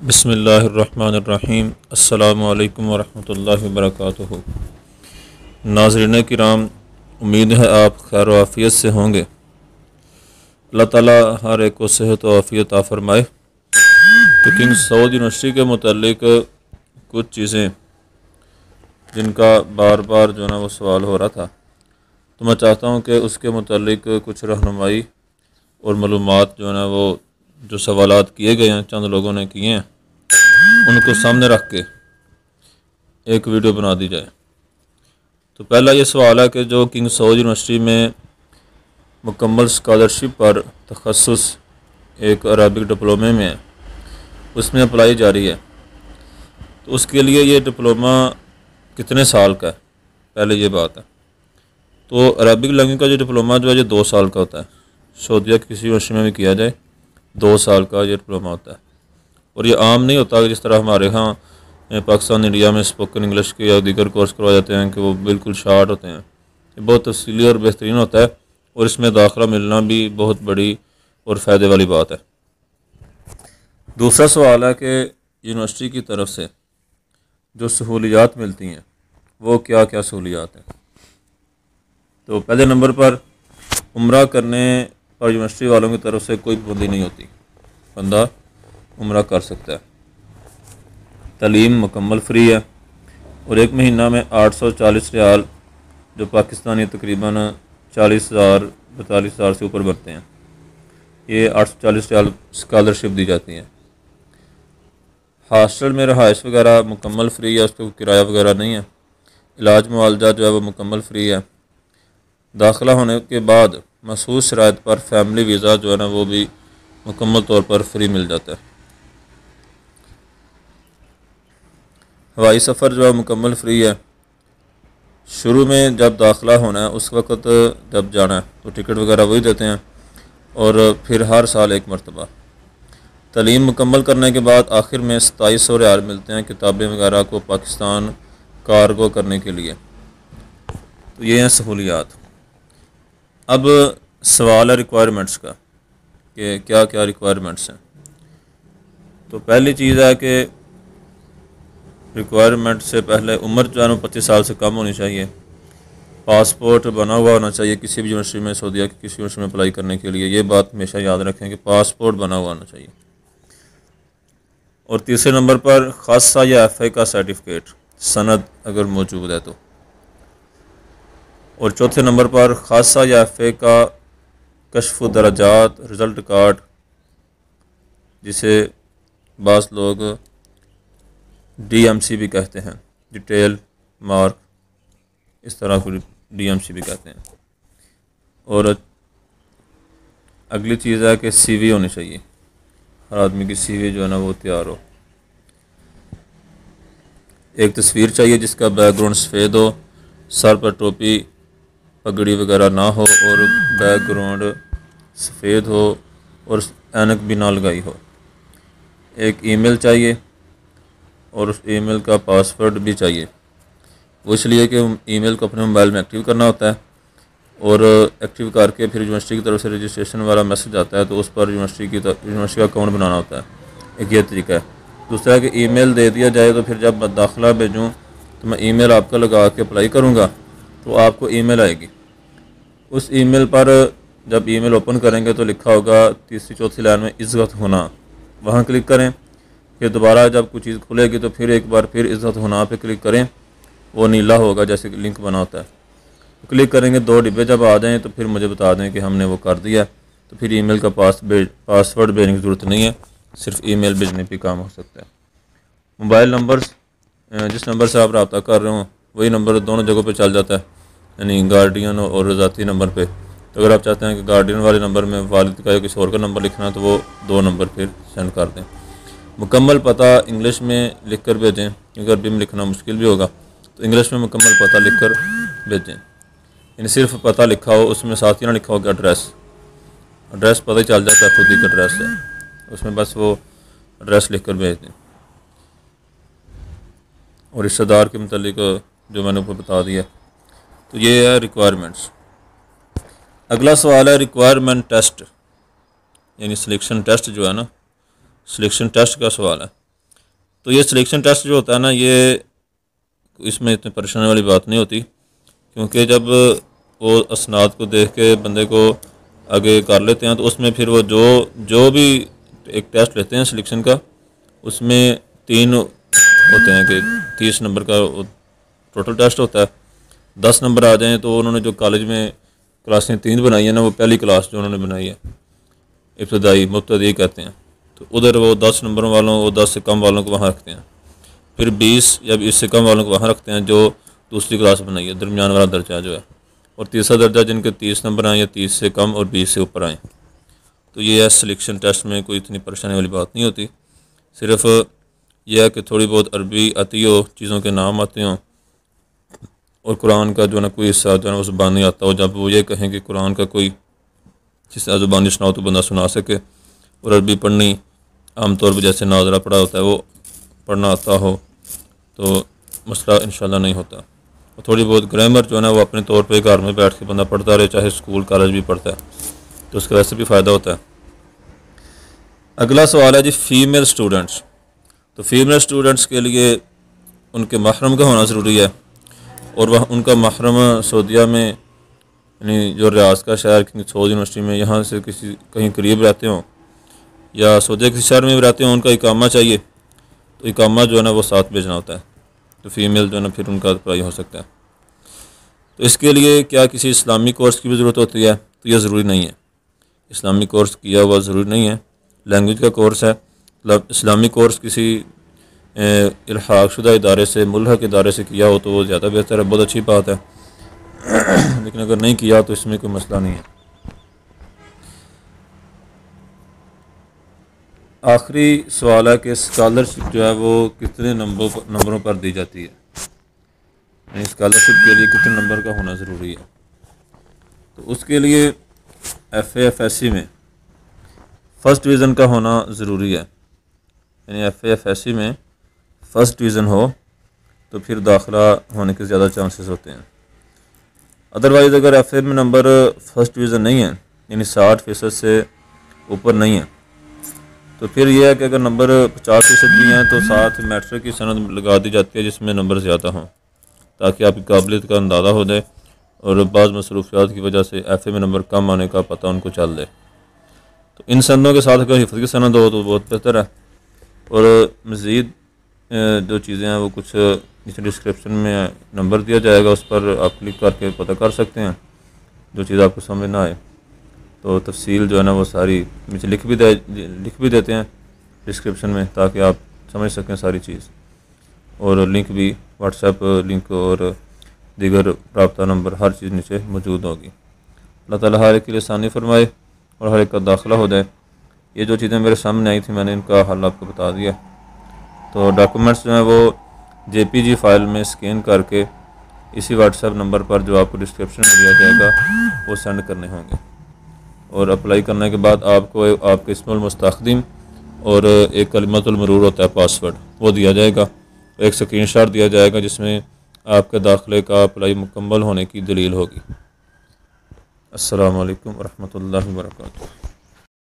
बिस्मिल्लाहिर्रहमानिर्रहीम। अस्सलामु अलैकुम वरहमतुल्लाहि वबरकातुहू। नाज़रीन किराम, उम्मीद है आप खैर आफ़ियत से होंगे। अल्लाह ताला हर एक को सेहत व आफ़ियत अता फ़रमाए। तो किंग सऊद यूनिवर्सिटी के मुतालिक कुछ चीज़ें जिनका बार बार जो है ना वो सवाल हो रहा था, तो मैं चाहता हूँ कि उसके मुतालिक कुछ रहनुमाई और मालूमात जो है ना वो जो सवालात किए गए हैं, चंद लोगों ने किए हैं, उनको सामने रख के एक वीडियो बना दी जाए। तो पहला ये सवाल है कि जो किंग सऊद यूनिवर्सिटी में मुकम्मल स्कॉलरशिप पर तखस्सुस एक अरबिक डिप्लोमे में है, उसमें अप्लाई जारी है। तो उसके लिए ये डिप्लोमा कितने साल का है, पहले ये बात है। तो अरबिक लैंग्वेज का जो डिप्लोमा जो है ये 2 साल का होता है। सऊदीया की किसी यूनिवर्सिटी में भी किया जाए 2 साल का ये डिप्लोमा होता है। और ये आम नहीं होता कि जिस तरह हमारे यहाँ पाकिस्तान इंडिया में स्पोकन इंग्लिश के या दीगर कोर्स करवाए जाते हैं कि वो बिल्कुल शार्ट होते हैं। ये बहुत तफसीली और बेहतरीन होता है और इसमें दाखिला मिलना भी बहुत बड़ी और फ़ायदे वाली बात है। दूसरा सवाल है कि यूनिवर्सिटी की तरफ से जो सहूलियात मिलती हैं वो क्या क्या सहूलियात हैं। तो पहले नंबर पर उम्रा करने पर यूनिवर्सिटी वालों की तरफ से कोई पाबंदी नहीं होती, बंदा उम्रा कर सकता है। तालीम मुकम्मल फ्री है और 1 महीना में 840 रियाल जो पाकिस्तानी तकरीबन 40,000 42,000 से ऊपर बनते हैं, ये 840 रियाल स्कॉलरशिप दी जाती है। हॉस्टल में रहाइश वगैरह मुकम्मल फ्री है, उस पर किराया वगैरह नहीं है। इलाज मुआवजा जो है वो मुकम्मल फ्री है। दाखिला होने के बाद मखसूस शराइत पर फैमिली वीज़ा जो है ना वो भी मुकम्मल तौर पर फ्री मिल जाता है। हवाई सफ़र जो है मुकम्मल फ्री है। शुरू में जब दाखिला होना है उस वक़्त जब जाना है तो टिकट वगैरह वही देते हैं और फिर हर साल एक मरतबा। तालीम मुकम्मल करने के बाद आखिर में 2700 रियाल मिलते हैं किताबें वगैरह को पाकिस्तान कार्गो करने के लिए। तो ये हैं सहूलियात। अब सवाल है रिक्वायरमेंट्स का कि क्या क्या रिक्वायरमेंट्स हैं। तो पहली चीज़ है कि रिक्वायरमेंट से पहले उम्र जो है 25 साल से कम होनी चाहिए। पासपोर्ट बना हुआ होना चाहिए किसी भी यूनिवर्सिटी में, सऊदीया की किसी यूनिवर्सिटी में अप्लाई करने के लिए। ये बात हमेशा याद रखें कि पासपोर्ट बना हुआ होना चाहिए। और तीसरे नंबर पर खासा या FA का सर्टिफिकेट सनद अगर मौजूद है तो। और चौथे नंबर पर खासा या FA का कश्फ दराजात रिज़ल्ट कार्ड, जिसे बाज़ लोग DMC भी कहते हैं, डिटेल मार्क, इस तरह को DMC भी कहते हैं। और अगली चीज़ है कि CV होनी चाहिए, हर आदमी की CV जो है ना वो तैयार हो। एक तस्वीर चाहिए जिसका बैकग्राउंड सफ़ेद हो, सर पर टोपी पगड़ी वगैरह ना हो और बैकग्राउंड सफ़ेद हो और ऐनक भी ना लगाई हो। एक ईमेल चाहिए और उस ईमेल का पासवर्ड भी चाहिए। वो इसलिए कि ईमेल को अपने मोबाइल में एक्टिव करना होता है और एक्टिव करके फिर यूनिवर्सिटी की तरफ से रजिस्ट्रेशन वाला मैसेज आता है, तो उस पर यूनिवर्सिटी का अकाउंट बनाना होता है। एक ये तरीका है। दूसरा है कि ईमेल दे दिया जाए तो फिर जब दाखिला भेजूँ तो मैं ईमेल आपका लगा के अप्लाई करूँगा तो आपको ईमेल आएगी। उस ईमेल पर जब ईमेल ओपन करेंगे तो लिखा होगा तीसरी चौथी लाइन में इज़्ज़त होना, वहाँ क्लिक करें। फिर दोबारा जब कोई चीज़ खुलेगी तो फिर एक बार फिर इज़्ज़त होना पे क्लिक करें, वो नीला होगा जैसे कि लिंक बना होता है। तो क्लिक करेंगे, 2 डिब्बे जब आ जाएँ तो फिर मुझे बता दें कि हमने वो कर दिया। तो फिर ईमेल का पासवर्ड भेजने की ज़रूरत नहीं है, सिर्फ ईमेल भेजने पर काम हो सकता है। मोबाइल नंबर जिस नंबर से आप रब्ता कर रहे हो वही नंबर दोनों जगहों पे चल जाता है, यानी गार्डियन और ज़ाती नंबर पे। तो अगर आप चाहते हैं कि गार्डियन वाले नंबर में वालिद का या किसी और का नंबर लिखना है तो वो 2 नंबर फिर सेंड कर दें। मुकम्मल पता इंग्लिश में लिख कर भेजें, क्योंकि अरबी में लिखना मुश्किल भी होगा, तो इंग्लिश में मुकम्मल पता लिख कर भेजें। यानी सिर्फ पता लिखा हो, उसमें साथ ही ना लिखा होगा एड्रेस पता ही चल जाता है खुद ही का एड्रेस है, उसमें बस वो एड्रेस लिख कर भेज दें। और रिश्तेदार के मतलब जो मैंने ऊपर बता दिया। तो ये है रिक्वायरमेंट्स। अगला सवाल है रिक्वायरमेंट टेस्ट, यानी सिलेक्शन टेस्ट जो है ना, सिलेक्शन टेस्ट का सवाल है। तो ये सिलेक्शन टेस्ट जो होता है ना, ये इसमें इतनी परेशानी वाली बात नहीं होती, क्योंकि जब वो असनाद को देख के बंदे को आगे कर लेते हैं तो उसमें फिर वो जो जो भी एक टेस्ट लेते हैं सिलेक्शन का, उसमें 3 होते हैं कि 30 नंबर का टोटल टेस्ट होता है। 10 नंबर आ जाएँ तो उन्होंने जो कॉलेज में क्लासें 3 बनाई है ना, वो पहली क्लास जो उन्होंने बनाई है इब्तदाई मुब्तदी कहते हैं, तो उधर वो 10 नंबरों वालों, वो 10 से कम वालों को वहाँ रखते हैं। फिर 20 या इससे कम वालों को वहाँ रखते हैं जो दूसरी क्लास बनाई है, दरमियान वाला दर्जा जो है। और तीसरा दर्जा जिनके 30 नंबर आए या 30 से कम और 20 से ऊपर आए। तो ये है सिलेक्शन टेस्ट में कोई इतनी परेशानी वाली बात नहीं होती। सिर्फ यह है कि थोड़ी बहुत अरबी आती हो, चीज़ों के नाम आते हों, और कुरान का जो है ना कोई हिस्सा जो है ना वो ज़ुबानी आता हो। जब वो ये कहें कि कुरान का कोई जिस ज़ुबानी सुनाओ तो बंदा सुना सके, और अरबी पढ़नी आमतौर पर जैसे नाजरा पढ़ा होता है वो पढ़ना आता हो, तो मसला इंशाल्लाह नहीं होता। और थोड़ी बहुत ग्रामर जो है ना वो अपने तौर पे घर में बैठ के बंदा पढ़ता रहे, चाहे स्कूल कॉलेज भी पढ़ता है, तो उसका वैसे भी फ़ायदा होता है। अगला सवाल है जी, फ़ीमेल स्टूडेंट्स। तो फीमेल स्टूडेंट्स के लिए उनके महरम का होना ज़रूरी है, और वह उनका महरम सऊदीया में यानी जो रियाज का शहर की सऊद यूनिवर्सिटी में यहाँ से किसी कहीं करीब रहते हों, या सऊदीया किसी शहर में भी रहते हों, उनका इकामा चाहिए। तो इकामा जो है ना वो साथ भेजना होता है, तो फीमेल जो है ना फिर उनका अप्लाई हो सकता है। तो इसके लिए क्या किसी इस्लामी कोर्स की भी ज़रूरत होती है? तो यह ज़रूरी नहीं है, इस्लामी कोर्स किया हुआ ज़रूरी नहीं है। लैंग्वेज का कोर्स है, मतलब इस्लामी कोर्स किसी इल्हाक़ शुदा इदारे से, मुल्हक इदारे से किया हो तो वो ज़्यादा बेहतर है, बहुत अच्छी बात है। लेकिन अगर नहीं किया तो इसमें कोई मसला नहीं है। आखिरी सवाल है कि स्कॉलरशिप जो है वो कितने नंबरों पर दी जाती है, यानी स्कॉलरशिप के लिए कितने नंबर का होना ज़रूरी है? तो उसके लिए FA-FSC में फ़र्स्ट डिवीज़न का होना ज़रूरी है, यानी FA-FSC में फ़र्स्ट डिवीज़न हो तो फिर दाखिला होने के ज़्यादा चांसेस होते हैं। अदरवाइज़ अगर FA में नंबर फ़र्स्ट डिवीज़न नहीं है, यानी 60% से ऊपर नहीं है, तो फिर यह है कि अगर नंबर 50% भी हैं तो साथ मैट्रिक की सनद लगा दी जाती है जिसमें नंबर ज़्यादा हों, ताकि आपकी काबिलियत का अंदाज़ा हो जाए, और बाज़ मसरूफियात की वजह से FA में नंबर कम आने का पता उनको चल जाए। तो इन सनदों के साथ अगर हिफ्ज़ की सनद हो तो बहुत बेहतर है। और मज़ीद जो चीज़ें हैं वो कुछ नीचे डिस्क्रिप्शन में नंबर दिया जाएगा, उस पर आप क्लिक करके पता कर सकते हैं। जो चीज़ आपको समझ ना आए तो तफसील जो है ना वो सारी नीचे लिख भी देते हैं डिस्क्रिप्शन में, ताकि आप समझ सकें सारी चीज़। और लिंक भी, व्हाट्सएप लिंक और दीगर रब्ता नंबर, हर चीज़ नीचे मौजूद होगी। अल्लाह ताला हर एक के लिए आसानी फरमाए और हर एक का दाखिला हो जाए। ये जो चीज़ें मेरे सामने आई थी मैंने इनका हल आपको बता दिया। तो डॉक्यूमेंट्स जो हैं वो JPG फाइल में स्कैन करके इसी व्हाट्सएप नंबर पर जो आपको डिस्क्रिप्शन में दिया जाएगा वो सेंड करने होंगे। और अप्लाई करने के बाद आपको आपके इस्मुल मुस्तखदिम और एक कलिमतुल मरूर होता है पासवर्ड, वो दिया जाएगा। एक स्क्रीनशॉट दिया जाएगा जिसमें आपके दाखिले का अप्लाई मुकम्मल होने की दलील होगी। अस्सलामु अलैकुम वरहमतुल्लाहि वबरकातुहू।